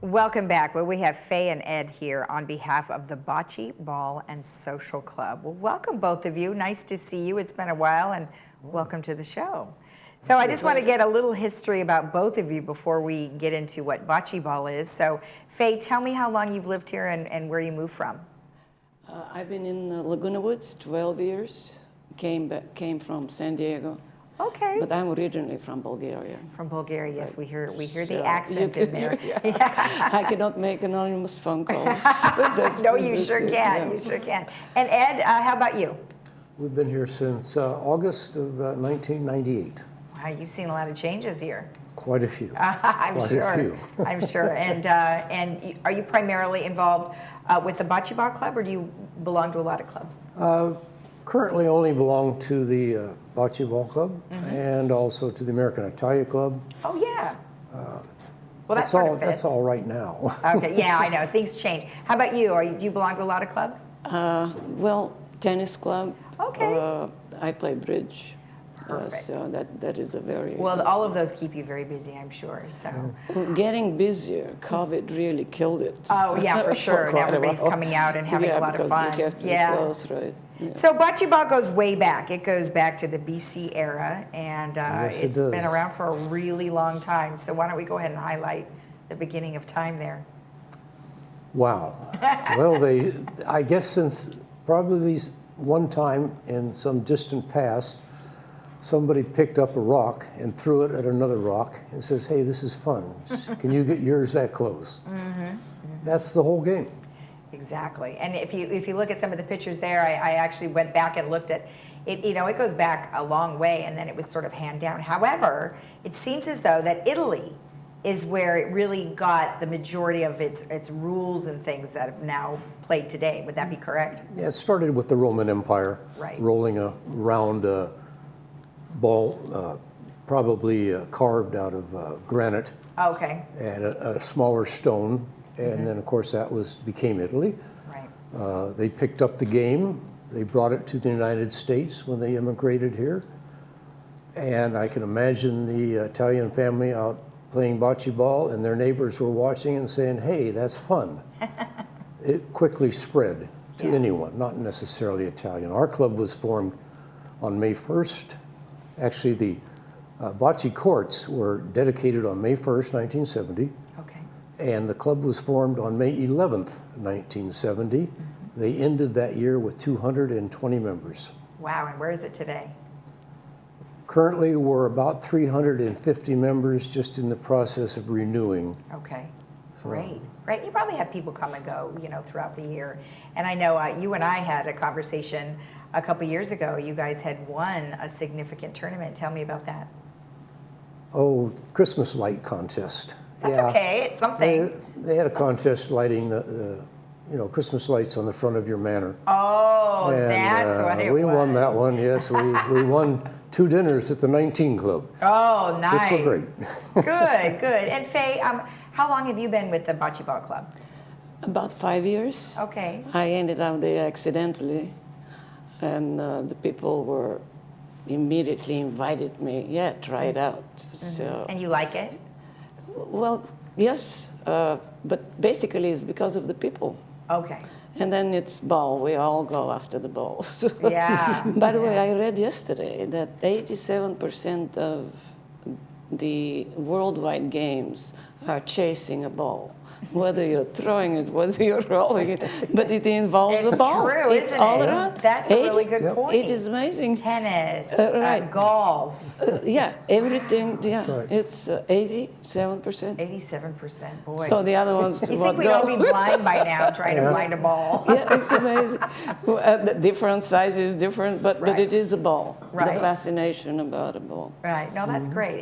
Welcome back. Well, we have Faye and Ed here on behalf of the Bocce Ball and Social Club. Well, welcome both of you. Nice to see you. It's been a while, and welcome to the show. So I just want to get a little history about both of you before we get into what Bocce Ball is. So Faye, tell me how long you've lived here and where you moved from. I've been in Laguna Woods 12 years. Came from San Diego. Okay. But I'm originally from Bulgaria. From Bulgaria, yes, right. we hear the accent in there. Yeah. I cannot make anonymous phone calls. No, you sure can. Yeah. You sure can. And Ed, how about you? We've been here since August of 1998. Wow, you've seen a lot of changes here. Quite a few. I'm sure. I'm sure. And are you primarily involved with the Bocce Ball Club, or do you belong to a lot of clubs? Currently only belong to the Bocce Ball Club and also to the American Italia Club. Oh, yeah. Well, that sort of fits. That's all right now. Okay, yeah, I know. Things change. How about you? Do you belong to a lot of clubs? Well, tennis club. Okay. I play bridge. Perfect. So that is a very... Well, all of those keep you very busy, I'm sure. So Getting busier. COVID really killed it. Oh, yeah, for sure. And everybody's coming out and having a lot of fun. You have to be close, right? Yeah. So Bocce Ball goes way back. It goes back to the BC era, and Yes, it's been around for a really long time. So why don't we go ahead and highlight the beginning of time there? Wow. Well, I guess since probably one time in some distant past, somebody picked up a rock and threw it at another rock and says, hey, this is fun. Can you get yours that close? That's the whole game. Exactly. And if you look at some of the pictures there, I actually went back and looked at it. You know, it goes back a long way, and then it was sort of hand down. However, it seems as though that Italy is where it really got the majority of its rules and things that have now played today. Would that be correct? Yeah, it started with the Roman Empire, rolling a round ball, probably carved out of granite. Okay. And a smaller stone. And then, of course, that became Italy. Right. They picked up the game. They brought it to the United States when they immigrated here. And I can imagine the Italian family out playing bocce ball, and their neighbors were watching and saying, hey, that's fun. It quickly spread to anyone, not necessarily Italian. Our club was formed on May 1st. Actually, the bocce courts were dedicated on May 1st, 1970. And the club was formed on May 11th, 1970. They ended that year with 220 members. Wow, and where is it today? Currently, we're about 350 members, just in the process of renewing. Okay, great. Great. You probably have people come and go, you know, throughout the year. And I know you and I had a conversation a couple years ago. You guys had won a significant tournament. Tell me about that. Oh, Christmas light contest. That's okay. It's something. They had a contest lighting the Christmas lights on the front of your manor. Oh, and, that's what it was. We won that one. Yes, we won 2 dinners at the 19 Club. Oh, nice. Which were great. Good. And Faye, how long have you been with the Bocce Ball Club? About 5 years. Okay. I ended up there accidentally, and the people were immediately invited me. Yeah, try it out. So. And you like it? Well, yes, but basically it's because of the people. Okay. And then it's ball. We all go after the balls. Yeah. By the way, I read yesterday that 87% of the worldwide games are chasing a ball. Whether you're throwing it, whether you're rolling it, but it involves a ball. True, it's all around. That's a really good point. It is amazing. Tennis, right. Golf. Yeah, everything. Yeah, right. It's 87%. 87%, boy. So the other ones. You think we'd all be blind by now trying to find a ball? Yeah, it's amazing. The different sizes, different, but it is a ball. Right. The fascination about a ball. Right. No, that's great.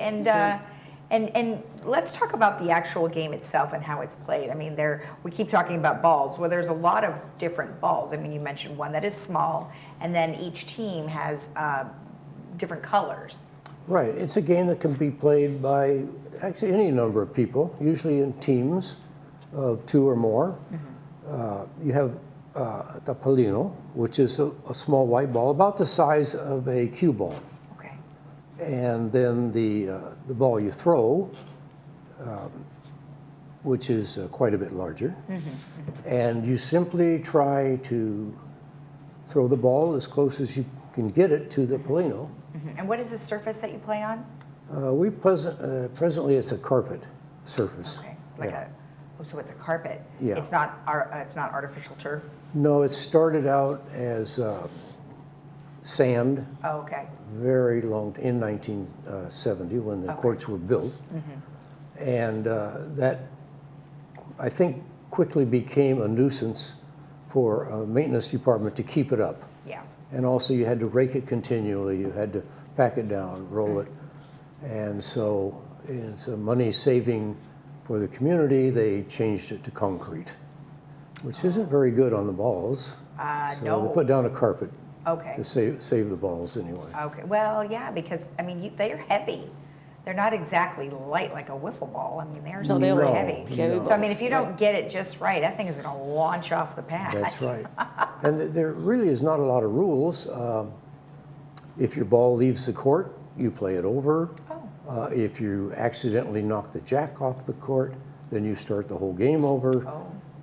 And let's talk about the actual game itself and how it's played. I mean, we keep talking about balls. Well, there's a lot of different balls. I mean, you mentioned one that is small, and then each team has different colors. Right. It's a game that can be played by actually any number of people, usually in teams of 2 or more. You have the pallino, which is a small white ball about the size of a cue ball. And then the ball you throw which is quite a bit larger. And you simply try to throw the ball as close as you can get it to the Polino. And what is the surface that you play on? Presently it's a carpet surface. Okay, like so it's a carpet. Yeah. It's not artificial turf. No, it started out as sand, Oh, okay. very long, in 1970 when the courts were built. And that, I think, quickly became a nuisance for a maintenance department to keep it up. Yeah. And also you had to rake it continually, you had to pack it down, roll it. And so it's a money saving for the community, they changed it to concrete, which isn't very good on the balls. So No. they put down a carpet Okay. to save the balls anyway. Okay. Well, yeah, because I mean they're heavy. They're not exactly light like a wiffle ball. I mean they're No, super they're heavy. heavy So I mean if balls, you don't get it just right, that thing is going to launch off the pad. That's right. And there really is not a lot of rules. If your ball leaves the court, you play it over. If you accidentally knock the jack off the court, then you start the whole game over.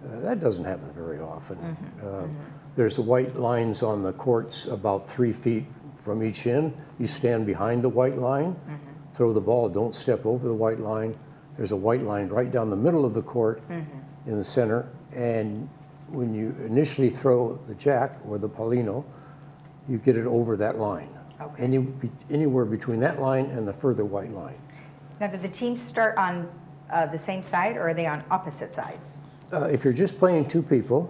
That doesn't happen very often. There's white lines on the courts about 3 feet from each end. You stand behind the white line, throw the ball, don't step over the white line. There's a white line right down the middle of the court in the center. And when you initially throw the jack or the Polino, you get it over that line. Okay. Anywhere between that line and the further white line. Now, do the teams start on the same side, or are they on opposite sides? If you're just playing two people,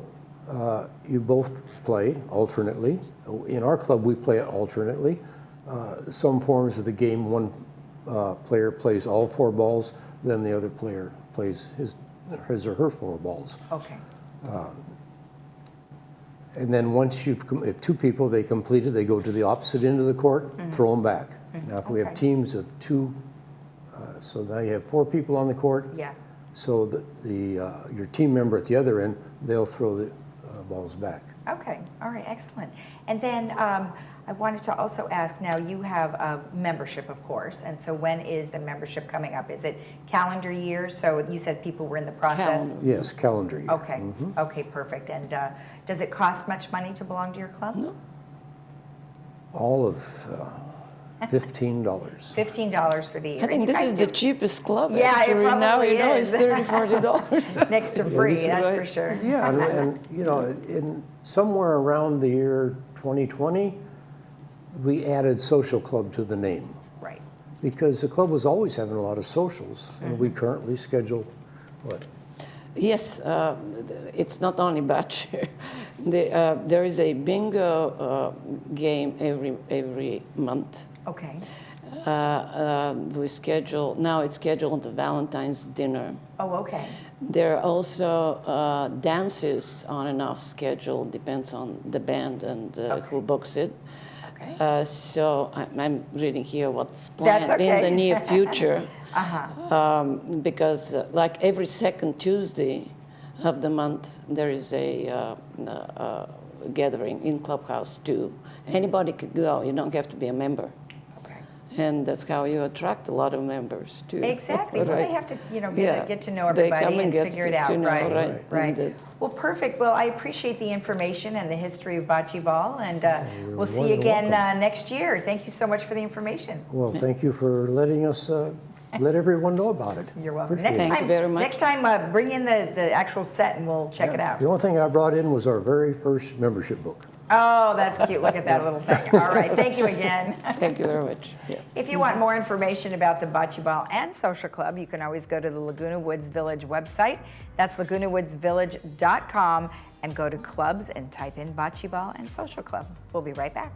you both play alternately. In our club, we play it alternately. Some forms of the game, one player plays all 4 balls, then the other player plays his or her 4 balls. Okay. And then once if 2 people, they complete it, they go to the opposite end of the court, throw them back. Now, if we have teams of 2, so now you have 4 people on the court. Yeah. So your team member at the other end, they'll throw the balls back. Okay. All right. Excellent. And then I wanted to also ask. Now you have a membership, of course, and so when is the membership coming up? Is it calendar year? So you said people were in the process. Calendar. Yes, calendar year. Okay. Okay. Perfect. And does it cost much money to belong to your club? No. All of $15. $15 for the year. I think And you this guys is the do- cheapest club. Yeah, it actually. Now probably you know is. it's $30, $40. next to free. is, That's right. for sure. Yeah, and you know, in somewhere around the year 2020, we added social club to the name Right. because the club was always having a lot of socials, and we currently schedule what? Yes, it's not only Bocce. There is a bingo game every month. Okay. We schedule now. It's scheduled the Valentine's dinner. Oh, okay. There are also dances on and off schedule, depends on the band and who books it. Okay. So I'm reading here what's planned That's in okay. the near future. Because like every second Tuesday of the month, there is a gathering in Clubhouse too. Anybody could go. You don't have to be a member. Okay. And that's how you attract a lot of members too. Exactly. Well, Right. they have to, Yeah. get to know They everybody come and get figure it to out. know, Right. right. Right. Indeed. Well, perfect. Well, I appreciate the information and the history of bocce ball, and You're we'll see more you than again welcome. next year. Thank you so much for the information. Well, thank you for letting us let everyone know about it. You're welcome. Appreciate Next it. Thank you very much. Next time, bring in the actual set and we'll check it out. The only thing I brought in was our very first membership book. Oh, that's cute. Look at that little thing. All right. Thank you again. Thank you very much. Yeah. If you want more information about the Bocce Ball and Social Club, you can always go to the Laguna Woods Village website. That's lagunawoodsvillage.com, and go to clubs and type in Bocce Ball and Social Club. We'll be right back.